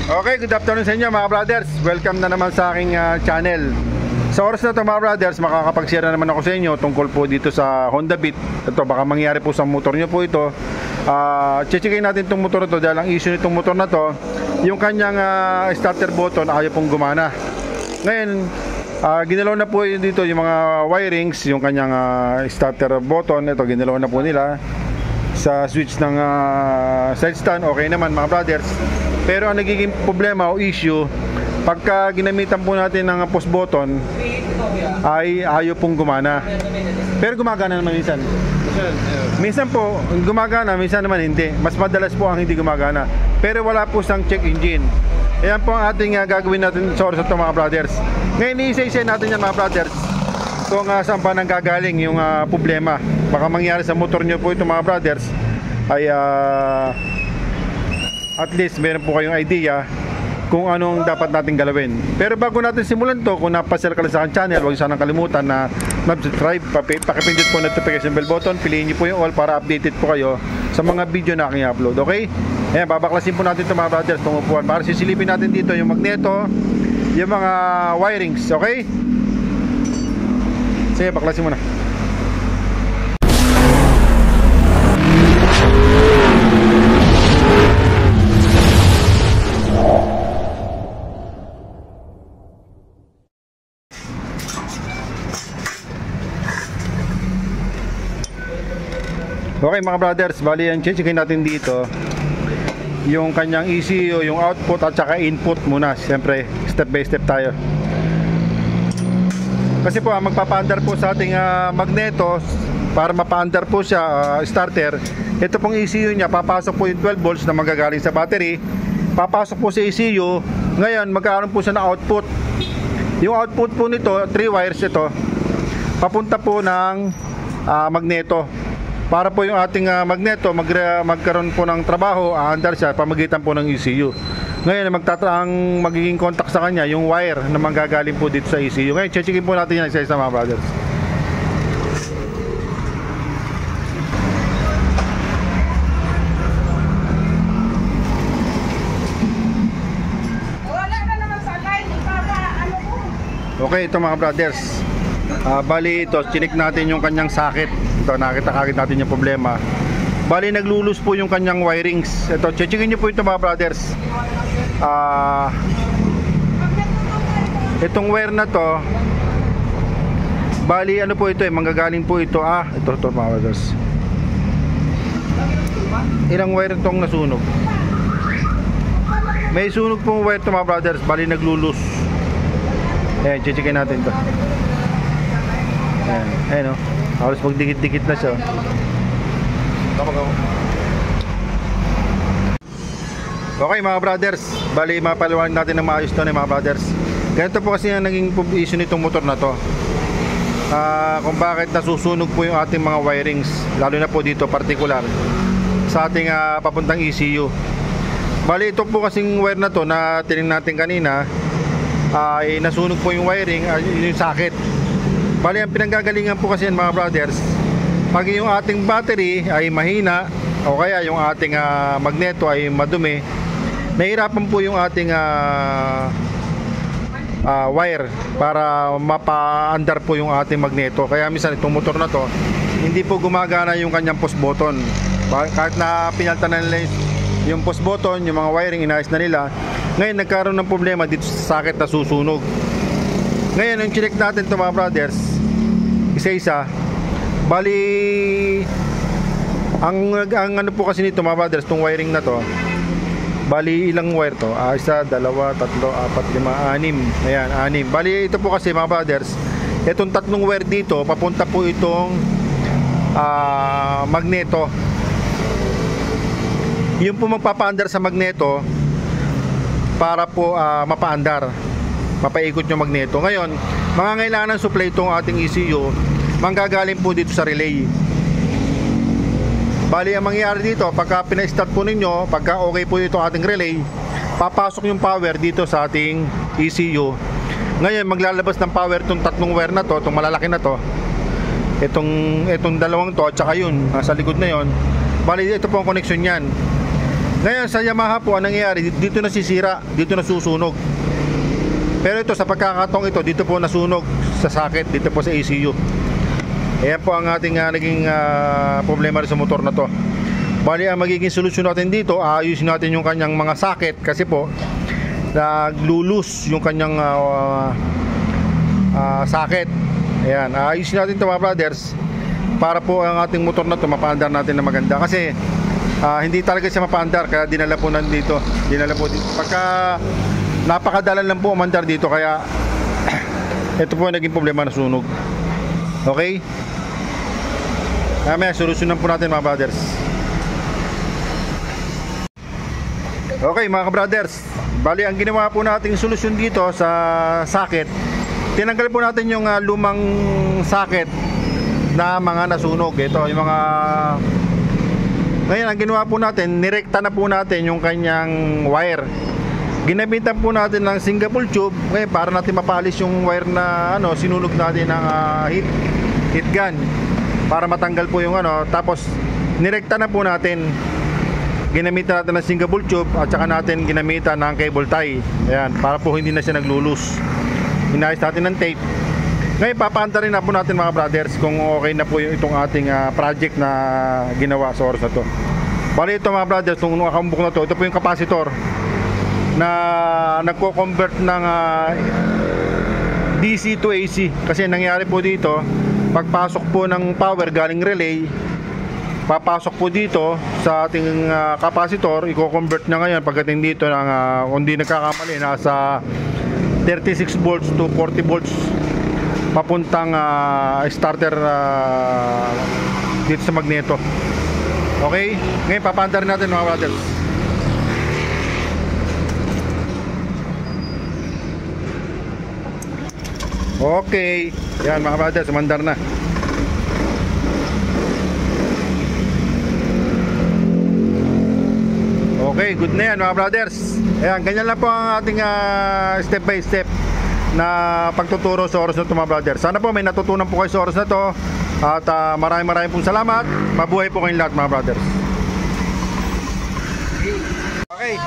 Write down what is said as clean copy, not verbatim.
Okay, good afternoon sa inyo mga brothers. Welcome na naman sa aking channel. Sa oras na ito mga brothers, makakapag-share na naman ako sa inyo tungkol po dito sa Honda Beat. Ito, baka mangyari po sa motor nyo po ito. Checkin natin itong motor na ito dahil ang issue nitong motor na to, yung kanyang starter button ayaw pong gumana. Ngayon, ginalaw na po dito yung mga wirings, yung kanyang starter button. Ito, ginalaw na po nila sa switch ng side stand. Okay naman mga brothers. Pero ang nagiging problema o issue, pagka ginamitan po natin ng push button, ay ayaw pong gumana. Pero gumagana naman minsan. Minsan po gumagana, minsan naman hindi. Mas madalas po ang hindi gumagana. Pero wala po siyang check engine. Ayan po ang ating gagawin natin sa oras ito mga brothers. Ngayon i-isa-isa natin yan mga brothers kung saan pa nanggagaling yung problema. Baka mangyari sa motor nyo po ito mga brothers ay at least meron po kayong idea kung anong dapat natin galawin. Pero bago natin simulan to, kung napasel ka lang sa aking channel, huwag sanang kalimutan na subscribe, pakipindot po notification bell button, piliin niyo po yung all para updated po kayo sa mga video na aking upload, okay? Ayan, babaklasin po natin ito mga brothers, itong upuan, para sisilipin natin dito yung magneto, yung mga wirings, okay? Sige, baklasin mo na. Okay mga brothers, bali ang checkin natin dito yung kanyang ECU, yung output at saka input muna. Siyempre, step by step tayo. Kasi po, magpapaandar po sa ating magneto para mapaandar po siya, starter. Ito pong ECU niya, papasok po yung 12 volts na magagaling sa battery. Papasok po sa ECU. Ngayon, magkakaroon po siya ng output. Yung output po nito, 3 wires ito, papunta po ng magneto. Para po yung ating magneto magkaroon po ng trabaho, aandar siya pamagitan po ng ECU. Ngayon ang magiging contact sa kanya yung wire na manggagaling po dito sa ECU. Ngayon checkin po natin yan isa-isa mga brothers. Okay, ito mga brothers. Bali ito, chinik natin yung kanyang socket. Ito, nakita kagad natin yung problema. Bali naglulus po yung kanyang wirings. Ito, checkin nyo po ito mga brothers. Itong wire na to, bali ano po ito manggagaling po ito. Ito mga brothers. Ilang wire itong nasunog? May sunog pong wire ito mga brothers. Bali naglulus. Ayan, checkin natin ito. Ayan o, halos magdikit-dikit na siya. Okay mga brothers, bali mapaliwanag natin na maayos ito mga brothers. Ganito po kasi ang naging issue nitong motor na to, kung bakit nasusunog po yung ating mga wirings, lalo na po dito particular sa ating papuntang ECU. Bali ito po kasing wire na to na tinignan natin kanina, ay nasunog po yung wiring, yung socket. Bali ang pinanggagalingan po kasi mga brothers, pag yung ating battery ay mahina o kaya yung ating magneto ay madumi, nahihirapan po yung ating wire para mapaandar po yung ating magneto. Kaya minsan itong motor na to, hindi po gumagana yung kanyang push button. Kahit na pinaltan na nila yung push button, yung mga wiring inayos na nila, ngayon nagkaroon ng problema dito sa socket na susunog. Ngayon yung check natin ito mga brothers, isa-isa. Bali ang ano po kasi nito mga brothers, itong wiring na to, bali ilang wire to? 1, 2, 3, 4, 5, 6. Ayan, 6. Bali ito po kasi mga brothers, itong 3 wire dito, papunta po itong magneto. Yung po magpapaandar sa magneto para po mapaandar, mapaikot yung magneto. Ngayon, mangangailangan ng supply itong ating ECU, manggagaling po dito sa relay. Bali ang mangyayari dito, pagka pina-start po ninyo, pagka okay po itong ating relay, papasok yung power dito sa ating ECU. Ngayon maglalabas ng power itong 3 wire na to, itong malalaki na to, itong dalawang to at saka yun, nasa likod na yun. Bali ito po ang connection yan. Ngayon sa Yamaha po, anong nangyayari? Dito nasisira, dito nasusunog. Pero ito sa pagkakataong ito, dito po nasunog sa socket, dito po sa ECU. Ayan po ang ating naging problema rin sa motor na to. Bali ang magiging solusyon natin dito, ayusin natin yung kanyang mga socket kasi po naglulus yung kanyang socket. Ayan, ayusin natin ito mga brothers para po ang ating motor na to mapaandar natin na maganda. Kasi hindi talaga siya mapaandar kaya dinala po nandito. Dinala po dito. Pagka napakadalan lang po umandar dito kaya ito po naging problema na sunog. Okay? May solusyonan po natin mga brothers. Okay mga brothers, bali ang ginawa po nating solusyon dito sa socket, tinanggal po natin yung lumang socket na mga nasunog. Ito yung mga, ngayon ang ginawa po natin, nirekta na po natin yung kanyang wire. Ginamitan po natin ng Singapore tube ngayon para natin mapalis yung wire na sinunog natin ng heat gun para matanggal po yung tapos nirekta na po natin. Ginamitan natin ng Singapore tube at saka natin ginamitan ng cable tie. Ayan, para po hindi na siya naglulus. Inayos natin ng tape. Ngayon papaanda rin na po natin mga brothers kung okay na po yung itong ating project na ginawa sa oras na to. Bali ito mga brothers, itong nakambuk na to, ito po yung capacitor na nagko-convert ng DC to AC. Kasi nangyari po dito, pagpasok po ng power galing relay, papasok po dito sa ating capacitor, i-convert niya ngayon pagdating dito ng kung di nagkakamali, nasa 36 volts to 40 volts papuntang starter dito sa magneto. Okay? Ngayon papaandar natin mga brothers. Okay, yan mga brothers, sumandar na. Okay, good na yan mga brothers. Ayan, ganyan lang po ang ating step by step na pagtuturo sa oras na ito mga brothers. Sana po may natutunan po kayo sa oras na ito. At maraming pong salamat. Mabuhay po kayong lahat mga brothers. Okay.